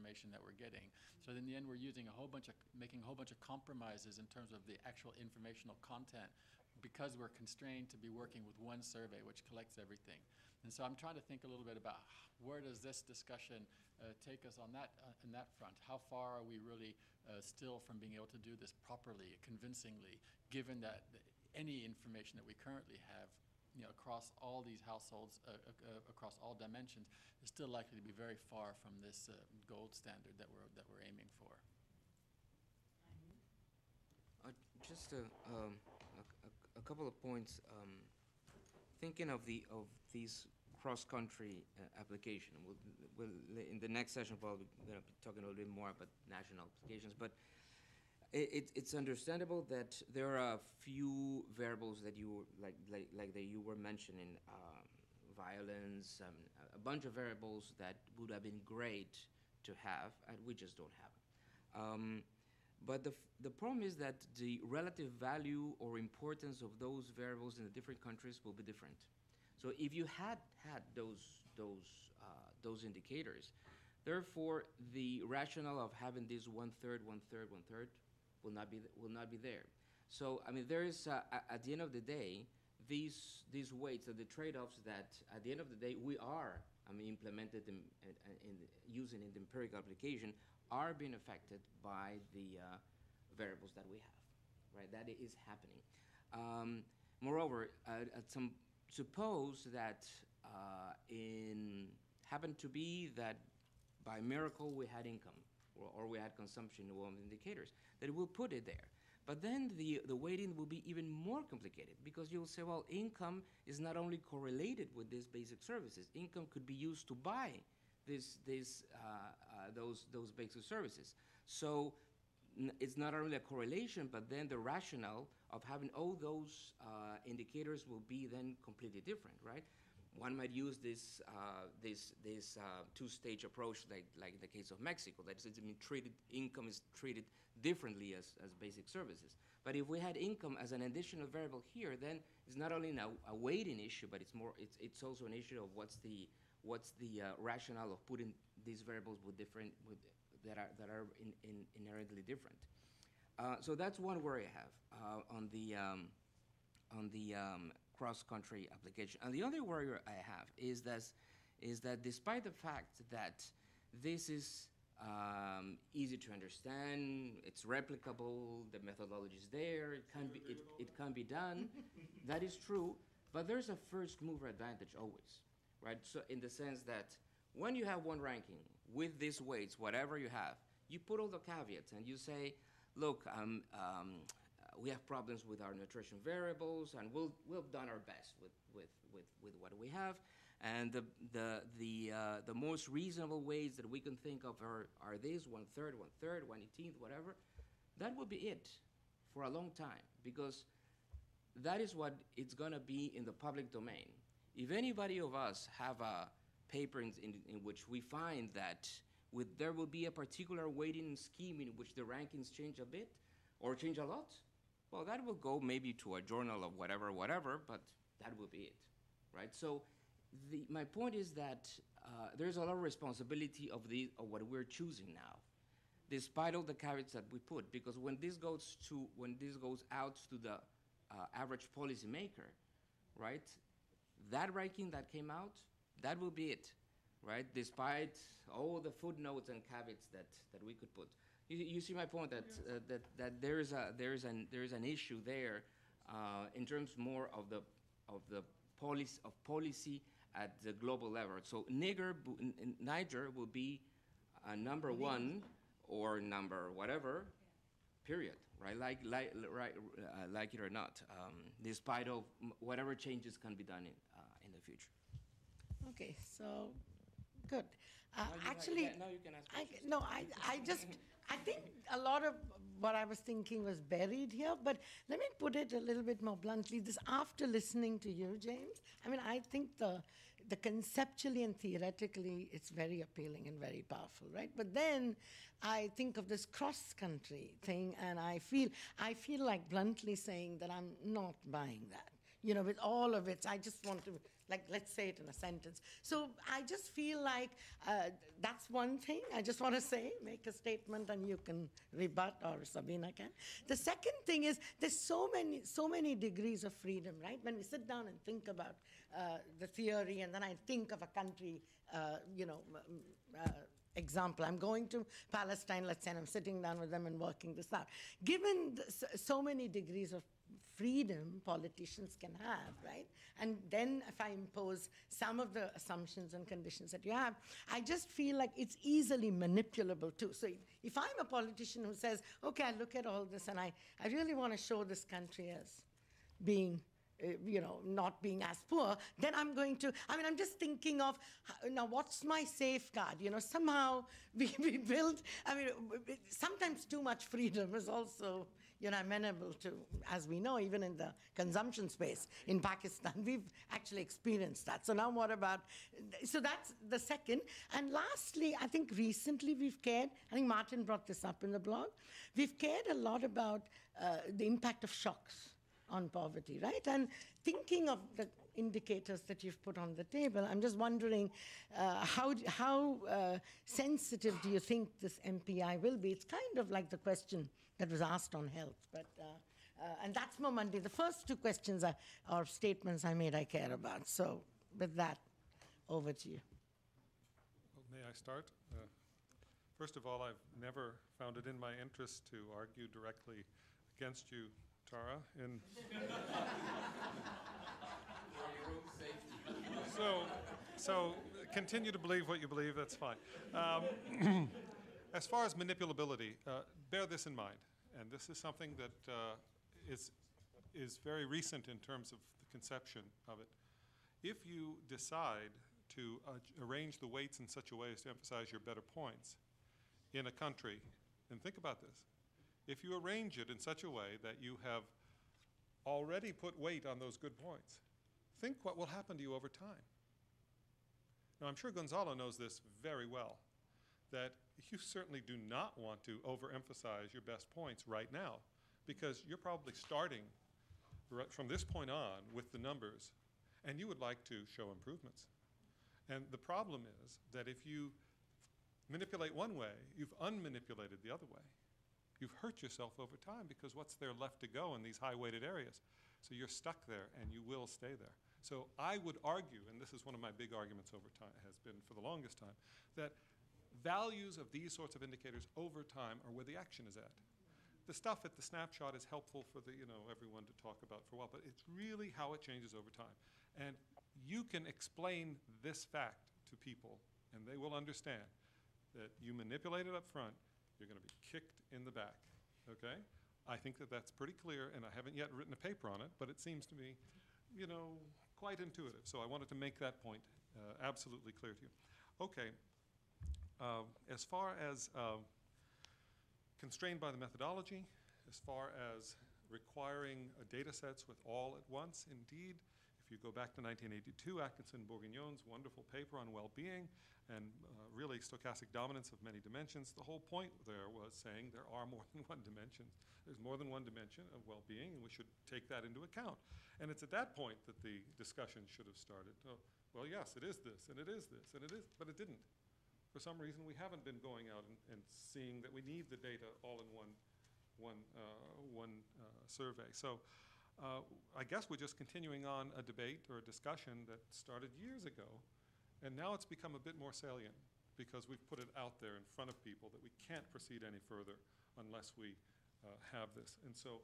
information that we're getting. So in the end, we're using making a whole bunch of compromises in terms of the actual informational content, because we're constrained to be working with one survey which collects everything. And so I'm trying to think a little bit about where does this discussion take us on that front? How far are we really still from being able to do this properly, convincingly, given that any information that we currently have, across all these households, across all dimensions, is still likely to be very far from this gold standard that we're aiming for. Just a couple of points. Thinking of these cross-country application. In the next session, probably going to be talking a little bit more about national applications. But it's understandable that there are a few variables that you like that you were mentioning, violence, a bunch of variables that would have been great to have, and we just don't have them. But the problem is that the relative value or importance of those variables in the different countries will be different. So if you had those indicators, therefore the rationale of having this one third will not be there. So I mean, there is at the end of the day, these weights are the trade-offs that at the end of the day we are implemented in using in the empirical application are being affected by the variables that we have, right? That is happening. Moreover, suppose that happened to be that by miracle we had income or we had consumption of indicators, that we'll put it there. But then the weighting will be even more complicated, because you'll say, well, income is not only correlated with these basic services. Income could be used to buy those basic services. So it's not only a correlation, but then the rationale of having all those indicators will be then completely different, right? One might use this two-stage approach, like in the case of Mexico, that is, income is treated differently as basic services. But if we had income as an additional variable here, then it's not only a weighting issue, but it's also an issue of what's the rationale of putting these variables that are inherently different. So that's one worry I have on the cross-country application. And the other worry I have is that despite the fact that this is easy to understand, it's replicable, the methodology is there, it can be done, that is true, but there's a first mover advantage always, right? So in the sense that when you have one ranking with these weights, whatever you have, you put all the caveats and you say, look, we have problems with our nutrition variables, and we've done our best with what we have, and the most reasonable ways that we can think of are these 1/3, 1/3, 1/18, whatever. That will be it for a long time, because that is what it's going to be in the public domain. If anybody of us have a paper in which we find that there will be a particular weighting scheme in which the rankings change a bit or change a lot, well, that will go maybe to a journal of whatever, but that will be it, right? So my point is that there's a lot of responsibility of what we're choosing now, despite all the caveats that we put, because when this goes out to the average policymaker, right, that ranking that came out, that will be it, right? Despite all the footnotes and caveats that we could put. You see my point that there is an issue there in terms more of the policy at the global level. So Niger will be number one or number whatever, period, right? Like it or not, despite of whatever changes can be done in the future. Okay, so good. Actually, now you can ask questions. I think a lot of what I was thinking was buried here, but let me put it a little bit more bluntly. After listening to you, James, I think the conceptually and theoretically, it's very appealing and very powerful, right? But then I think of this cross-country thing, and I feel like bluntly saying that I'm not buying that. With all of it, I just want to Like, let's say it in a sentence. So I just feel like that's one thing I just want to say, make a statement, and you can rebut, or Sabina can. The second thing is there's so many degrees of freedom, right? When we sit down and think about the theory, and then I think of a country, example, I'm going to Palestine, let's say, and I'm sitting down with them and working this out. Given so many degrees of freedom politicians can have, right? And then if I impose some of the assumptions and conditions that you have, I just feel like it's easily manipulable too. So if I'm a politician who says, okay, I look at all this and I really want to show this country as being not being as poor, then I'm going to, I'm just thinking of, now what's my safeguard? Somehow we build, sometimes too much freedom is also, amenable to, as we know, even in the consumption space in Pakistan, we've actually experienced that. So now what about, so that's the second. And lastly, I think recently we've cared, I think Martin brought this up in the blog, we've cared a lot about the impact of shocks on poverty, right? And thinking of the indicators that you've put on the table, I'm just wondering how sensitive do you think this MPI will be? It's kind of like the question that was asked on health, but and that's more Monday. The first two questions are statements I made I care about. So with that, over to you. Well, may I start? First of all, I've never found it in my interest to argue directly against you, Tara, in so continue to believe what you believe, that's fine. As far as manipulability, bear this in mind, and this is something that is very recent in terms of the conception of it. If you decide to arrange the weights in such a way as to emphasize your better points in a country, and think about this, if you arrange it in such a way that you have already put weight on those good points, think what will happen to you over time. Now, I'm sure Gonzalo knows this very well, that you certainly do not want to overemphasize your best points right now, because you're probably starting from this point on with the numbers, and you would like to show improvements. And the problem is that if you manipulate one way, you've unmanipulated the other way. You've hurt yourself over time, because what's there left to go in these high-weighted areas? So you're stuck there, and you will stay there. So I would argue, and this is one of my big arguments over time, has been for the longest time, that values of these sorts of indicators over time are where the action is at. The stuff at the snapshot is helpful for the, everyone to talk about for a while, but it's really how it changes over time. And you can explain this fact to people, and they will understand that you manipulate it up front, you're going to be kicked in the back, okay? I think that that's pretty clear, and I haven't yet written a paper on it, but it seems to me, quite intuitive. So I wanted to make that point absolutely clear to you. Okay, as far as constrained by the methodology, as far as requiring data sets with all at once, indeed, if you go back to 1982, Atkinson-Bourguignon's wonderful paper on well-being and really stochastic dominance of many dimensions, the whole point there was saying there are more than one dimension. There's more than one dimension of well-being, and we should take that into account. And it's at that point that the discussion should have started. Oh, well, yes, it is this, and it is this, and it is, but it didn't. For some reason, we haven't been going out and seeing that we need the data all in one survey. So I guess we're just continuing on a debate or a discussion that started years ago, and now it's become a bit more salient because we've put it out there in front of people that we can't proceed any further unless we have this. And so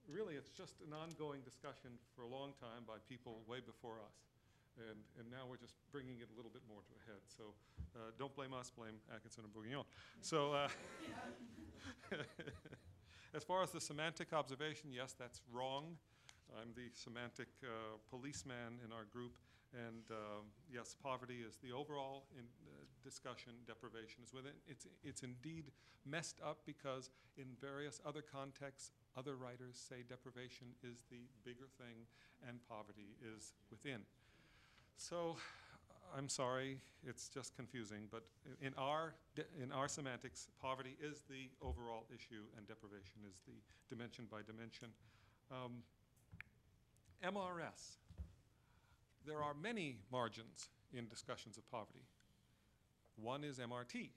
really it's just an ongoing discussion for a long time by people way before us. And now we're just bringing it a little bit more to a head. So don't blame us, blame Atkinson and Bourguignon. So as far as the semantic observation, yes, that's wrong. I'm the semantic policeman in our group. And yes, poverty is the overall discussion, deprivation is within. It's indeed messed up because in various other contexts, other writers say deprivation is the bigger thing and poverty is within. So I'm sorry, it's just confusing, but in our semantics, poverty is the overall issue and deprivation is the dimension by dimension. MRS. there are many margins in discussions of poverty. One is MRT.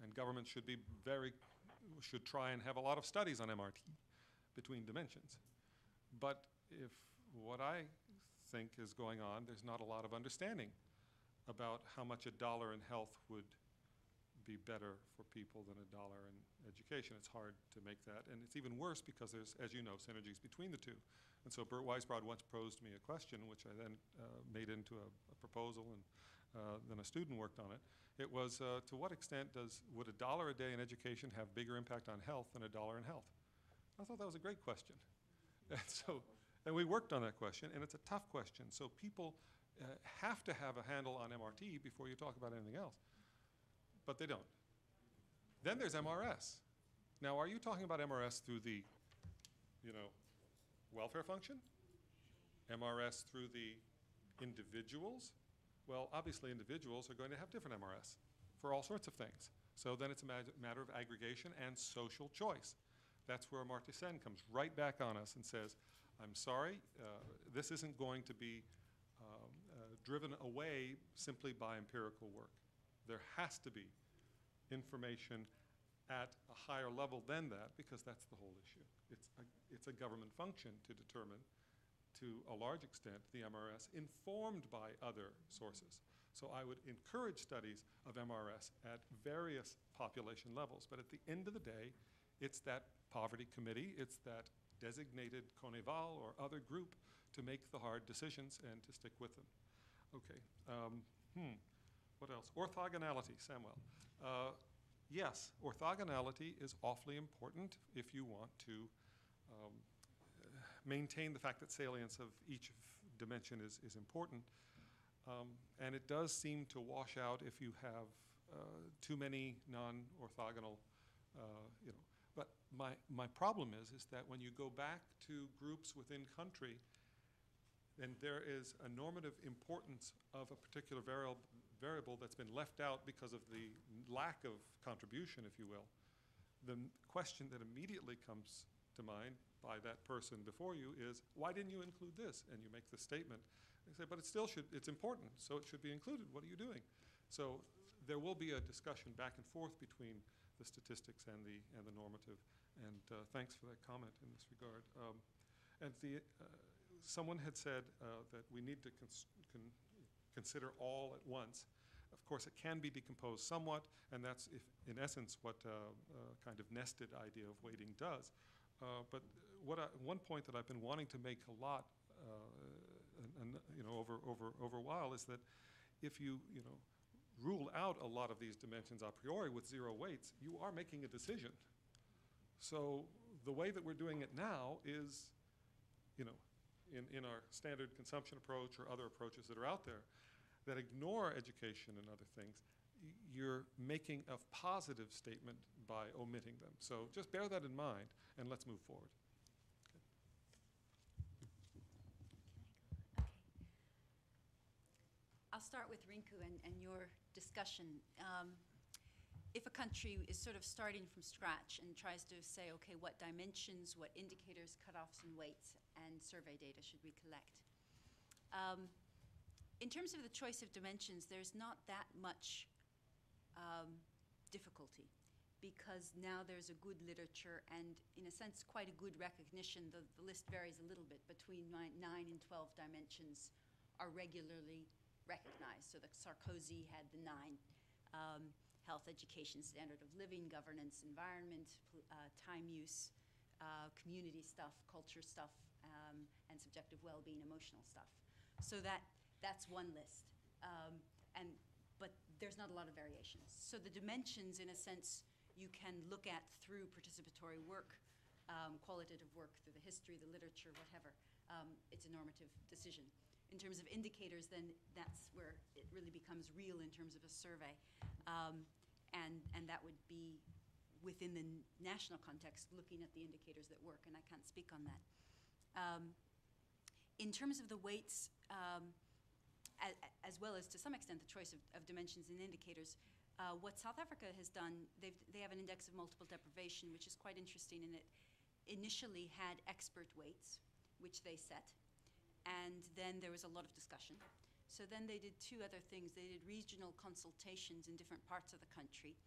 And government should try and have a lot of studies on MRT between dimensions. But if what I think is going on, there's not a lot of understanding about how much $1 in health would be better for people than $1 in education. It's hard to make that. And it's even worse because there's, as you know, synergies between the two. And so Bert Weisbrod once posed me a question, which I then made into a proposal, and then a student worked on it. It was, to what extent would $1 a day in education have bigger impact on health than $1 in health? I thought that was a great question. And we worked on that question, and it's a tough question. So people have to have a handle on MRT before you talk about anything else. But they don't. Then there's MRS. Now, are you talking about MRS through the, welfare function? MRS through the individuals? Well, obviously individuals are going to have different MRS for all sorts of things. So then it's a matter of aggregation and social choice. That's where Amartya Sen comes right back on us and says, I'm sorry, this isn't going to be driven away simply by empirical work. There has to be information at a higher level than that, because that's the whole issue. It's a government function to determine, to a large extent, the MRS informed by other sources. So I would encourage studies of MRS at various population levels, but at the end of the day, it's that poverty committee, it's that designated Coneval or other group to make the hard decisions and to stick with them. Okay, what else? Orthogonality, Samuel. Yes, orthogonality is awfully important if you want to maintain the fact that salience of each dimension is important. And it does seem to wash out if you have too many non-orthogonal, But my problem is that when you go back to groups within country, and there is a normative importance of a particular variable that's been left out because of the lack of contribution, if you will, the question that immediately comes to mind by that person before you is, why didn't you include this? And you make the statement. They say, but it still it's important, so it should be included. What are you doing? So there will be a discussion back and forth between the statistics and the normative. And thanks for that comment in this regard. Someone had said that we need to consider all at once. Of course, it can be decomposed somewhat, and that's, in essence, what kind of nested idea of weighting does. But one point that I've been wanting to make a lot, over a while, is that if you rule out a lot of these dimensions a priori with zero weights, you are making a decision. So the way that we're doing it now is, in our standard consumption approach or other approaches that are out there that ignore education and other things, you're making a positive statement by omitting them. So just bear that in mind, and let's move forward. Okay. I'll start with Rinku and your discussion. If a country is sort of starting from scratch and tries to say, okay, what dimensions, what indicators, cutoffs, and weights, and survey data should we collect? In terms of the choice of dimensions, there's not that much difficulty, because now there's a good literature and, in a sense, quite a good recognition. The list varies a little bit between 9 and 12 dimensions are regularly recognized. So the Sarkozy had the 9. Health, education, standard of living, governance, environment, time use, community stuff, culture stuff, and subjective well-being, emotional stuff. So that's one list. But there's not a lot of variations. So the dimensions, in a sense, you can look at through participatory work, qualitative work, through the history, the literature, whatever. It's a normative decision. In terms of indicators, then that's where it really becomes real in terms of a survey. And that would be within the national context, looking at the indicators that work, and I can't speak on that. In terms of the weights, as well as to some extent the choice of dimensions and indicators, what South Africa has done, they have an index of multiple deprivation, which is quite interesting, and it initially had expert weights, which they set, And then there was a lot of discussion. So then they did two other things. They did regional consultations in different parts of the country.